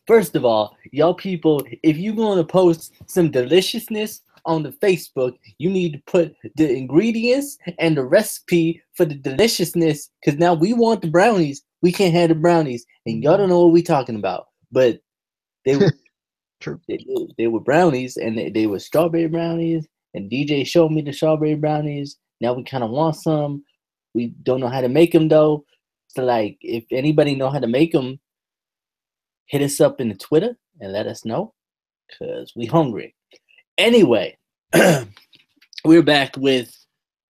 First of all, y'all people, if you're going to post some deliciousness on the Facebook, you need to put the ingredients and the recipe for the deliciousness, because now we want the brownies. We can't have the brownies, and y'all don't know what we talking about. But they True. they were brownies, and they were strawberry brownies, and DJ showed me the strawberry brownies. Now we kind of want some. We don't know how to make them, though. So, like, if anybody know how to make them, hit us up in the Twitter and let us know, because we hungry. Anyway, we're back with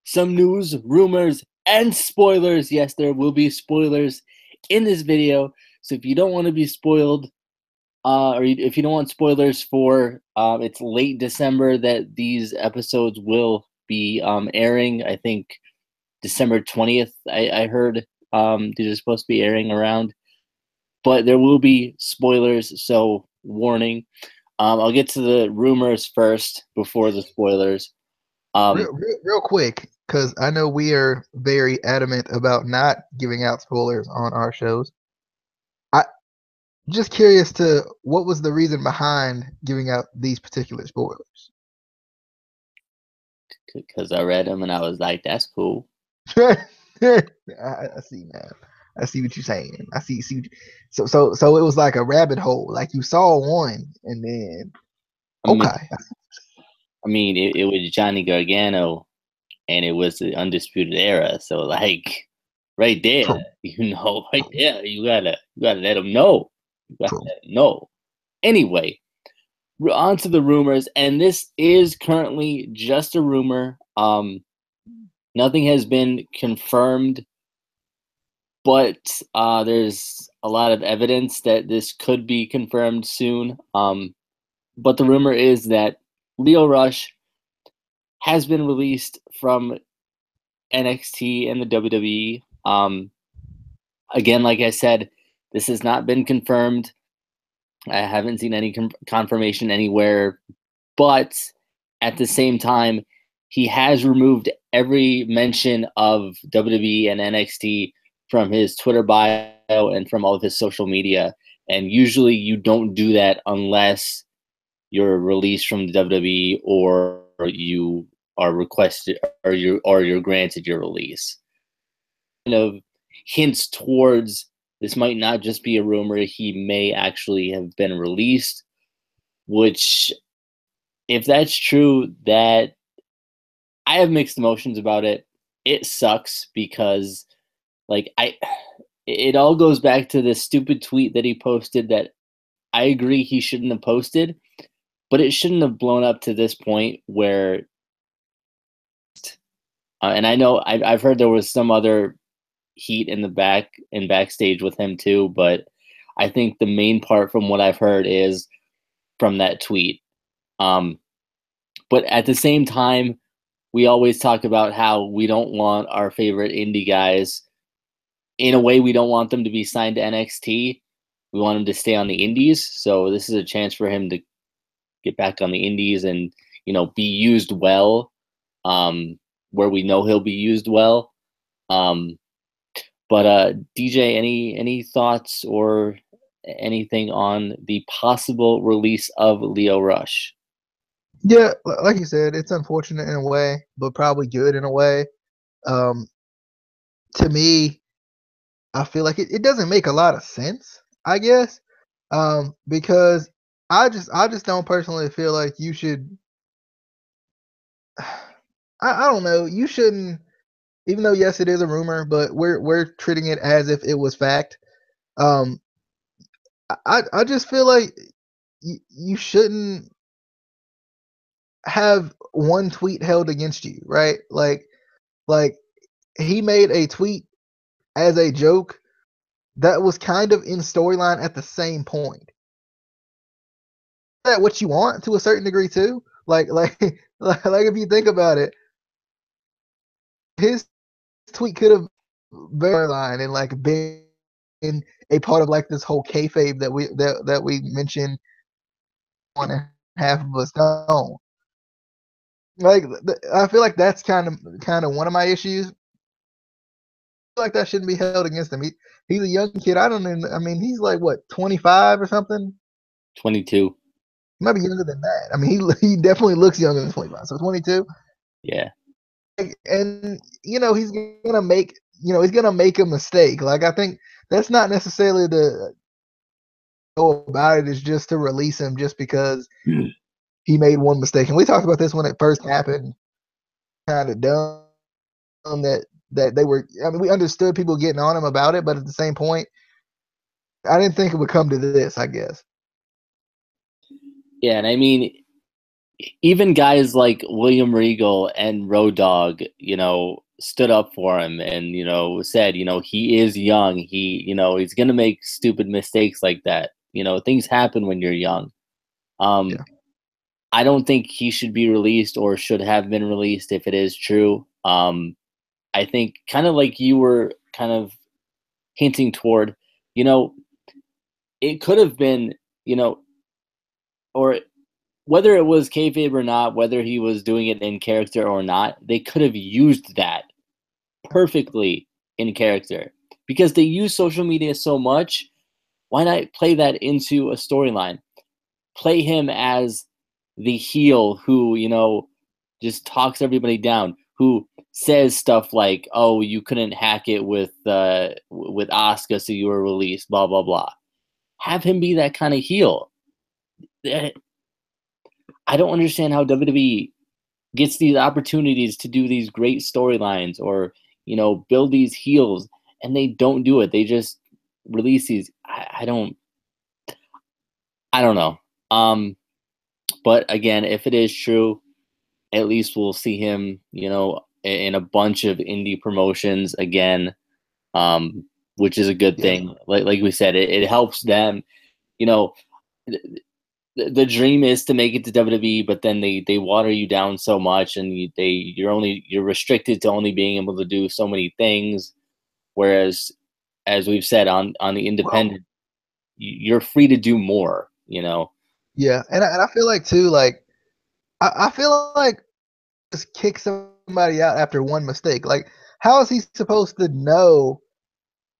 some news, rumors, and spoilers. Yes, there will be spoilers in this video. So if you don't want to be spoiled, or if you don't want spoilers for it's late December that these episodes will be airing. I think December 20th, I heard these are supposed to be airing around. But there will be spoilers, so warning. I'll get to the rumors first before the spoilers. Real quick, because I know we are very adamant about not giving out spoilers on our shows. I just curious to what was the reason behind giving out these particular spoilers? Because I read them and I was like, that's cool. I see now. I see what you're saying. I see. So it was like a rabbit hole. Like you saw one and then okay. I mean, it was Johnny Gargano, and it was the Undisputed Era. So, like, right there, True. right there, you gotta let them know. You gotta let them know. Anyway, on to the rumors, and this is currently just a rumor. Nothing has been confirmed, but there's a lot of evidence that this could be confirmed soon. But the rumor is that Lio Rush has been released from NXT and the WWE. Again, like I said, this has not been confirmed. I haven't seen any confirmation anywhere. But at the same time, he has removed every mention of WWE and NXT from his Twitter bio and from all of his social media. And usually you don't do that unless you're released from the WWE or you are requested or you're granted your release. Kind of hints towards this might not just be a rumor. He may actually have been released, which, if that's true, that I have mixed emotions about it. It sucks because, like, it all goes back to this stupid tweet that he posted that I agree he shouldn't have posted, but it shouldn't have blown up to this point where, and I know I've heard there was some other heat in the backstage with him too, but I think the main part from what I've heard is from that tweet. But at the same time, we always talk about how we don't want our favorite indie guys. In a way, we don't want them to be signed to NXT. We want them to stay on the indies. So this is a chance for him to get back on the indies and, be used well, where we know he'll be used well. But DJ, any thoughts or anything on the possible release of Lio Rush? Yeah, like you said, it's unfortunate in a way, but probably good in a way. To me, I feel like it doesn't make a lot of sense, I guess, because I just don't personally feel like you should. I don't know. You shouldn't, even though yes, it is a rumor, but we're treating it as if it was fact. I just feel like you shouldn't have one tweet held against you, right? Like he made a tweet as a joke that was kind of in storyline at the same point. That what you want to a certain degree too. Like if you think about it, his tweet could have been line and like been a part of like this whole kayfabe that we mentioned one and half of us don't. Like I feel like that's kind of one of my issues. I feel like that shouldn't be held against him. He's a young kid. I don't even. I mean, he's like what 25 or something. 22. He might be younger than that. I mean, he definitely looks younger than 25. So 22. Yeah. And he's gonna make a mistake. Like, I think that's not necessarily the go about it, is just to release him just because he made one mistake. And we talked about this when it first happened. Kind of dumb that they were. I mean, we understood people getting on him about it, but at the same point, I didn't think it would come to this, I guess. Yeah, and I mean, even guys like William Regal and Road Dogg, stood up for him and, said, he is young. He's going to make stupid mistakes like that. Things happen when you're young. Yeah. I don't think he should be released or should have been released if it is true. I think kind of like you were kind of hinting toward, it could have been, or whether it was kayfabe or not, whether he was doing it in character or not, they could have used that perfectly in character because they use social media so much. Why not play that into a storyline? Play him as the heel who, just talks everybody down, who says stuff like, "Oh, you couldn't hack it with Asuka, so you were released." Blah blah blah. Have him be that kind of heel. I don't understand how WWE gets these opportunities to do these great storylines or, build these heels, and they don't do it. They just release these. I don't know. But again, if it is true, at least we'll see him, in a bunch of indie promotions again, which is a good thing. Like we said, it helps them. The dream is to make it to WWE, but then they water you down so much, and you're restricted to only being able to do so many things. Whereas, as we've said on the independent, you're free to do more. Yeah, and I feel like too, like I feel like just kick somebody out after one mistake. Like, how is he supposed to know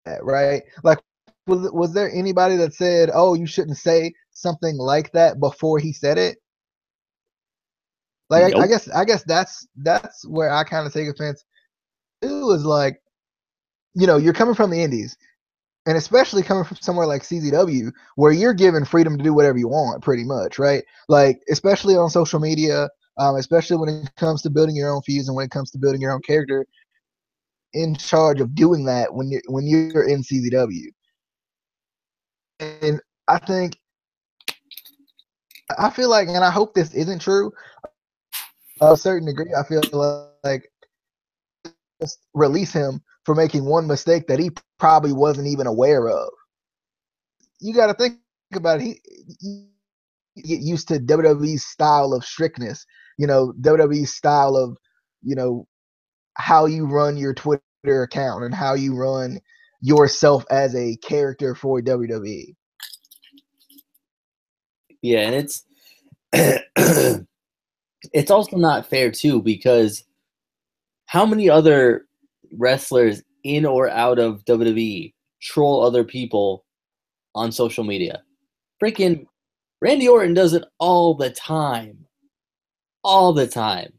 that, right? Like, was there anybody that said, "Oh, you shouldn't say something like that" before he said it? Like, Nope. I guess that's where I kind of take offense. It was like, you're coming from the Indies, and especially coming from somewhere like CZW, where you're given freedom to do whatever you want, pretty much, right? Like, especially on social media, especially when it comes to building your own feuds and when it comes to building your own character, in charge of doing that when you're in CZW. And I think I feel like, and I hope this isn't true. To a certain degree, I feel like just release him for making one mistake that he probably wasn't even aware of. You got to think about it. He get used to WWE's style of strictness, WWE's style of, how you run your Twitter account and how you run yourself as a character for WWE. Yeah, and it's also not fair too, because how many other wrestlers in or out of WWE troll other people on social media? Freaking Randy Orton does it all the time. All the time.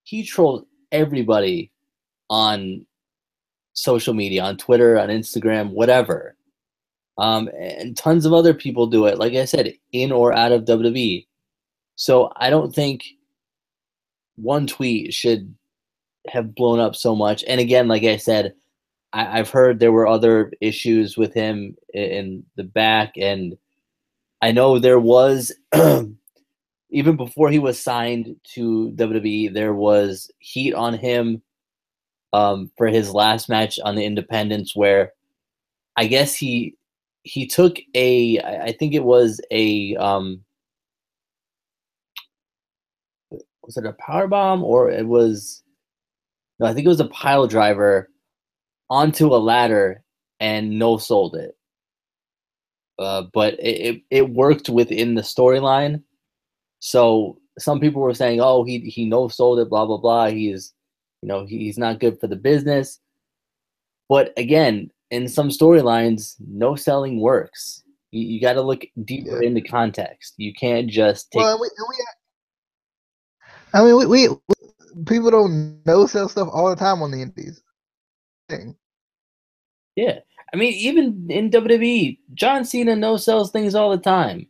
He trolls everybody on social media, on Twitter, on Instagram, whatever. And tons of other people do it, like I said, in or out of WWE. So I don't think one tweet should have blown up so much. And again, like I said, I've heard there were other issues with him in the back, and I know there was even before he was signed to WWE, there was heat on him for his last match on the Independents, where I guess he took I think it was a was it a power bomb, or it was, no, I think it was a pile driver onto a ladder and no sold it. But it worked within the storyline. So some people were saying, "Oh, he no sold it, blah blah blah. He's not good for the business." But again, in some storylines, no selling works. You got to look deeper into context. You can't just take. Well, I mean, we people don't no sell stuff all the time on the indies. Thing. Yeah, I mean, even in WWE, John Cena no sells things all the time.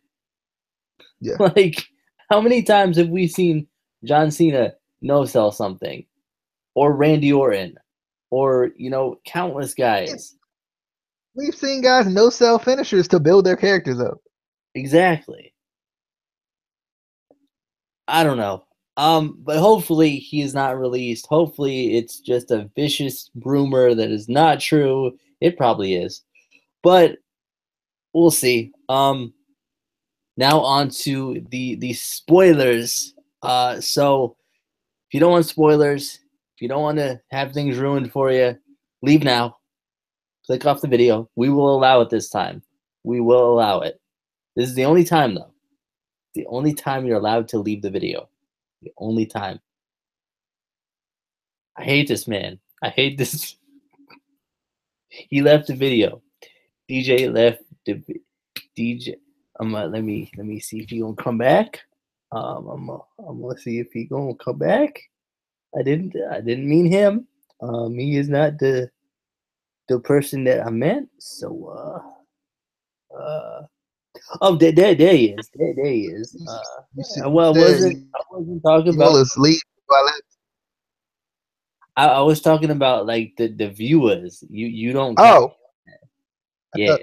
Yeah. Like, how many times have we seen John Cena no sell something, or Randy Orton, or countless guys? We've seen guys no sell finishers to build their characters up. Exactly. I don't know. But hopefully he is not released. Hopefully it's just a vicious rumor that is not true. It probably is, but we'll see. Now on to the spoilers. So if you don't want spoilers, if you don't want to have things ruined for you, leave now. Click off the video. We will allow it this time. We will allow it. This is the only time, though. The only time you're allowed to leave the video. The only time. I hate this man. I hate this. He left the video. DJ left the DJ. Let me see if he gonna come back. I'm gonna see if he gonna come back. I didn't mean him. He is not the person that I meant. So oh, there he is. There he is. Well, I wasn't talking You about. all asleep. I was talking about like the viewers. You don't count. Oh, Yeah.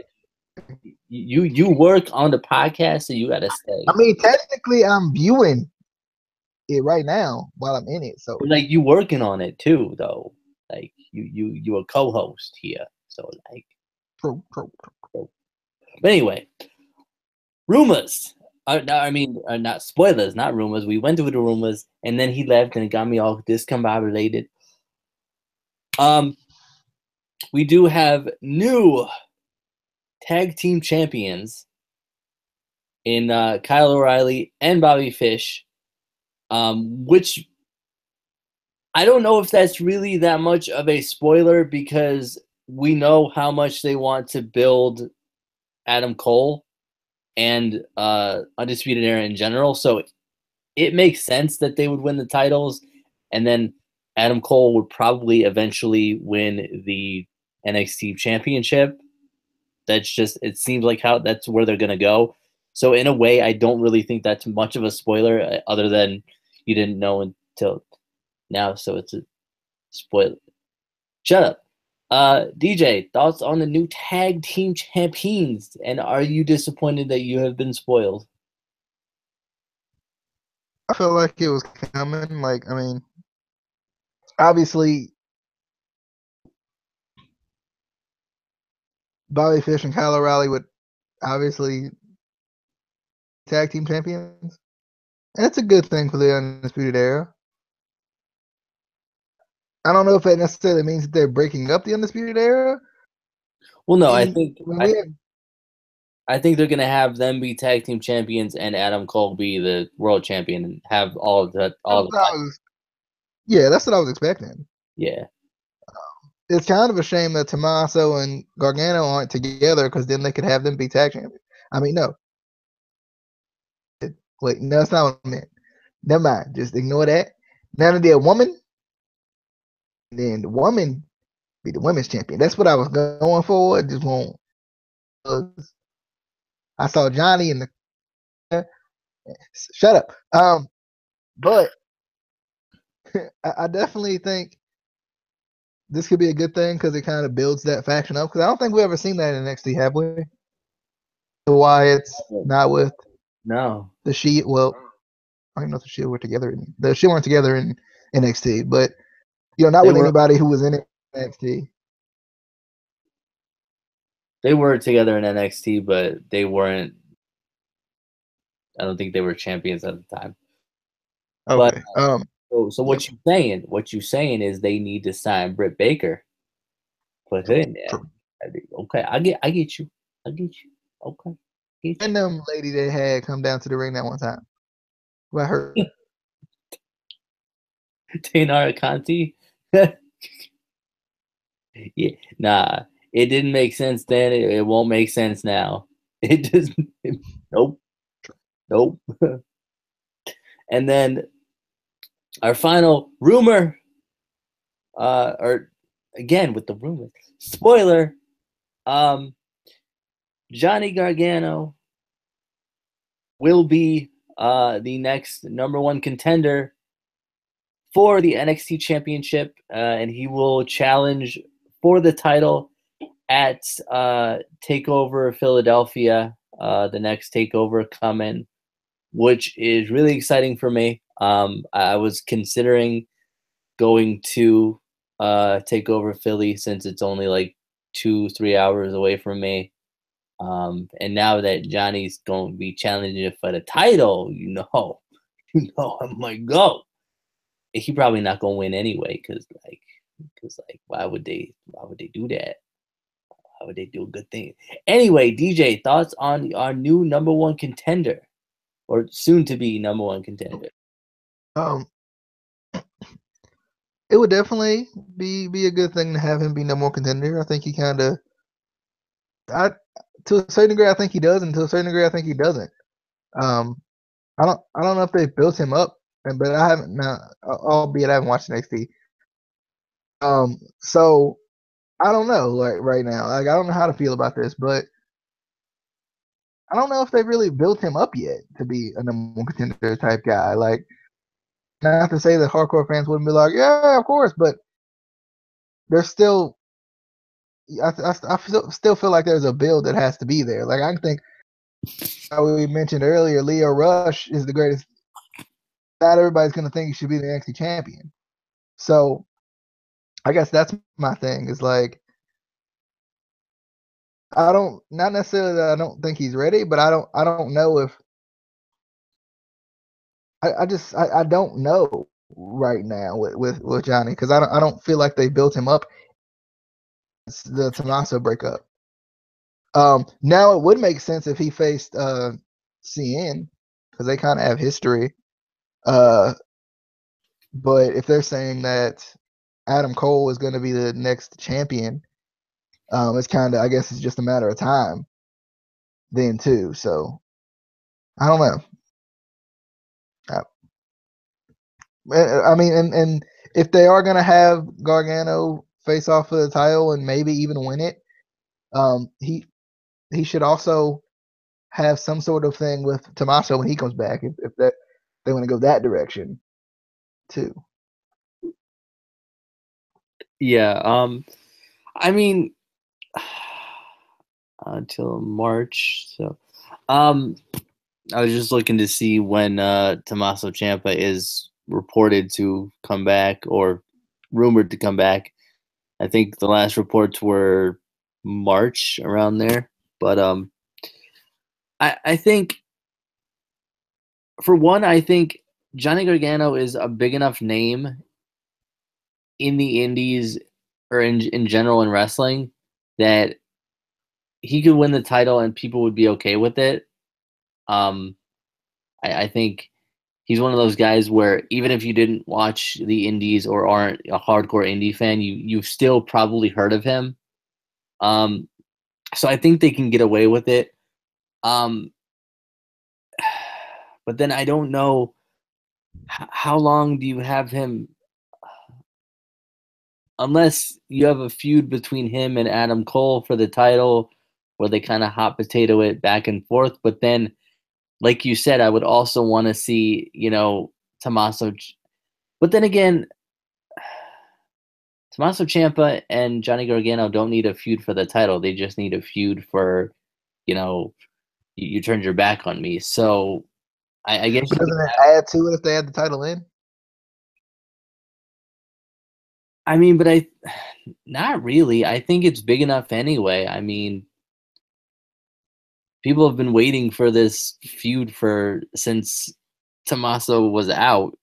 You work on the podcast, so you gotta stay. I mean, technically, I'm viewing it right now while I'm in it. So, But, like, you working on it too, though. Like you a co-host here, so like. true. But anyway, rumors. I mean, not spoilers, not rumors. We went through the rumors, and then he left, and it got me all discombobulated. We do have new tag team champions in Kyle O'Reilly and Bobby Fish, which I don't know if that's really that much of a spoiler because we know how much they want to build Adam Cole and Undisputed Era in general. So it makes sense that they would win the titles, and then Adam Cole would probably eventually win the NXT championship. It seems like that's where they're going to go. So in a way, I don't really think that's much of a spoiler other than you didn't know until now. So it's a spoiler. Shut up. DJ, thoughts on the new tag team champions, and are you disappointed that you have been spoiled? I feel like it was coming. Like, I mean, obviously, Bobby Fish and Kyle O'Reilly would obviously tag team champions, and it's a good thing for the Undisputed Era. I don't know if that necessarily means that they're breaking up the Undisputed Era. Well, no, I think they're gonna have them be tag team champions and Adam Cole be the world champion and have all the. Yeah, that's what I was expecting. Yeah, it's kind of a shame that Tommaso and Gargano aren't together because then they could have them be tag champions. I mean, no. Wait, no, that's not what I meant. Never mind. Just ignore that. Now that they're a woman, then the woman be the women's champion. That's what I was going for. It just won't. I saw Johnny in the. Shut up. But I definitely think this could be a good thing because it kind of builds that faction up. Because I don't think we've ever seen that in NXT, have we? The Wyatts not with the Shield. Well, I don't know if the Shield were together. The Shield weren't together in NXT, but not with anybody who was in NXT. They were together in NXT, but they weren't. I don't think they were champions at the time. Okay. But so what you saying? What you saying is they need to sign Britt Baker. Put her in there. Okay, I get you. Okay. And them lady they had come down to the ring that one time. What her? Taynara Conti. Yeah, nah. It didn't make sense then. It won't make sense now. It just nope, nope. And then our final rumor, or again with the rumor, spoiler, Johnny Gargano will be the next number one contender for the NXT Championship, and he will challenge for the title at Takeover Philadelphia, the next Takeover coming, which is really exciting for me. I was considering going to Takeover Philly since it's only like 2-3 hours away from me. And now that Johnny's going to be challenging for the title, I'm like, go. He probably not gonna win anyway, because why would they do that? Why would they do a good thing? Anyway, DJ, thoughts on our new number one contender, or soon to be number one contender? Um, it would definitely be a good thing to have him be number one contender. I think he kind of, to a certain degree, I think he does, and to a certain degree, I think he doesn't. I don't know if they built him up, but I haven't now, albeit I haven't watched NXT. So I don't know, like right now, like I don't know how to feel about this, but I don't know if they really built him up yet to be a number one contender type guy. Like, not to say that hardcore fans wouldn't be like, yeah, of course, but there's still, I still feel like there's a build that has to be there. Like, I think, how we mentioned earlier, Leo Rush is the greatest. Not everybody's going to think he should be the NXT champion. So, I guess that's my thing. Is like, not necessarily that I don't think he's ready, but I don't know if I don't know right now with Johnny, because I don't feel like they built him up. It's the Tommaso breakup. Now it would make sense if he faced CN, because they kind of have history. But if they're saying that Adam Cole is going to be the next champion, it's kind of, I guess it's just a matter of time then too. So I don't know. I mean, and if they are going to have Gargano face off for the title and maybe even win it, he should also have some sort of thing with Tommaso when he comes back, if that they want to go that direction too. Yeah. I mean, until March. So, I was just looking to see when Tommaso Ciampa is reported to come back or rumored to come back. I think the last reports were March, around there. But I think, for one, I think Johnny Gargano is a big enough name in the indies, or in general in wrestling, that he could win the title and people would be okay with it. I think he's one of those guys where even if you didn't watch the indies or aren't a hardcore indie fan, you've still probably heard of him. So I think they can get away with it. But then I don't know, how long do you have him, unless you have a feud between him and Adam Cole for the title, where they kind of hot potato it back and forth. But then, like you said, I would also want to see, Tommaso. But then again, Tommaso Ciampa and Johnny Gargano don't need a feud for the title. They just need a feud for, you turned your back on me. So I guess But you doesn't could it add to it if they add the title in? I mean, but not really. I think it's big enough anyway. I mean, people have been waiting for this feud since Tommaso was out,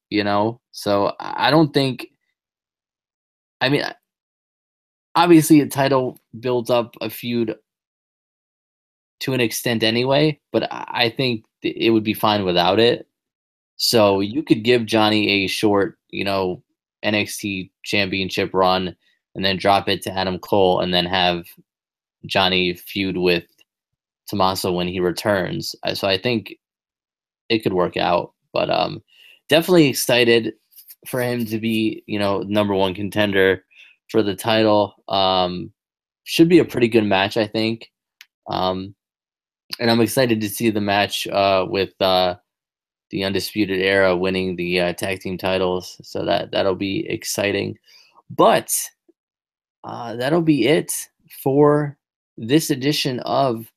So I don't think. I mean, obviously, a title builds up a feud to an extent anyway, but I think it would be fine without it. So you could give Johnny a short, NXT championship run, and then drop it to Adam Cole, and then have Johnny feud with Tommaso when he returns. So I think it could work out. But definitely excited for him to be, number one contender for the title. Should be a pretty good match, I think. And I'm excited to see the match with the Undisputed Era winning the tag team titles. So that'll be exciting. But that'll be it for this edition of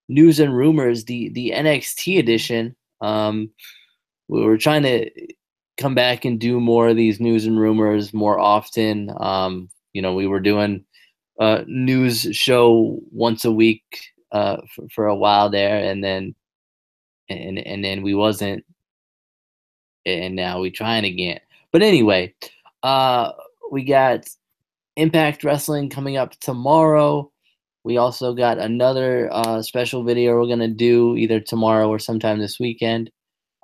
News and Rumors, the NXT edition. We were trying to come back and do more of these news and rumors more often. We were doing a news show once a week for a while there, and then we wasn't, and now we trying again. But anyway, we got Impact Wrestling coming up tomorrow. We also got another special video we're gonna do either tomorrow or sometime this weekend.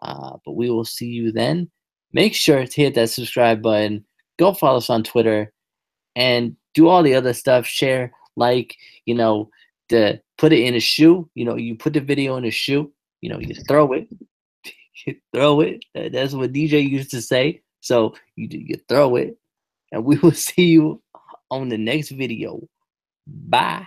But we will see you then. Make sure to hit that subscribe button. Go follow us on Twitter and do all the other stuff. Share, like, to put it in a shoe. You put the video in a shoe. You throw it. You throw it. That's what DJ used to say. So you throw it. And we will see you on the next video. Bye.